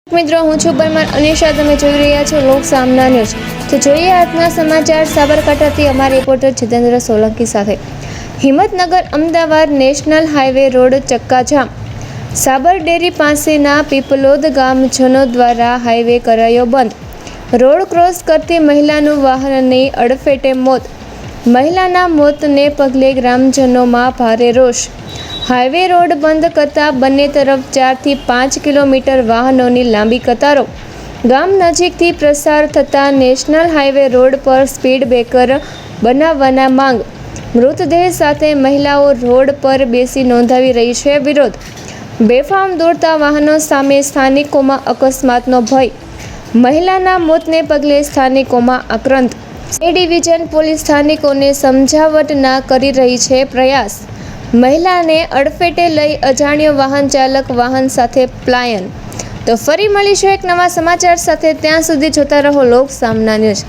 મિત્રો હું છું પરમાર અનિશા, તમે જોઈ રહ્યા છો લોક સામના ન્યૂઝ। તો જોઈએ આજના સમાચાર સાબરકાંઠાથી અમારા રિપોર્ટર જીતેન્દ્ર સોલંકી સાથે। Himmatnagar Ahmedabad national highway road ચક્કાજામ। સાબર ડેરી પાસેના પીપલોદ ગામજનો દ્વારા હાઈવે કરાયો બંધ। રોડ ક્રોસ કરતી મહિલાનું વાહનની અડફેટે મોત। મહિલાના મોતને પગલે ગ્રામજનોમાં ભારે રોષ। હાઈવે રોડ બંધ કરતા બંને તરફ 4 થી 5 કિલોમીટર વાહનોની લાંબી કતારો। ગામ નજીકથી પ્રસાર થતા નેશનલ હાઈવે રોડ પર સ્પીડ બ્રેકર બનાવવાના માંગ। મૃતદેહ સાથે મહિલાઓ રોડ પર બેસી નોંધાવી રહી છે વિરોધ। બેફામ દોડતા વાહનો સામે સ્થાનિકોમાં અકસ્માતનો ભય। મહિલાના મોતને પગલે સ્થાનિકોમાં આક્રંદ। એ ડિવિઝન પોલીસ સ્થાનિકોને સમજાવટના કરી રહી છે પ્રયાસ। મહિલાને અડફેટે લઈ અજાણ્યો વાહન ચાલક વાહન સાથે પલાયન। તો ફરી મળીશું એક નવા સમાચાર સાથે, ત્યાં સુધી જોતા રહો લોક સામના ન્યૂઝ।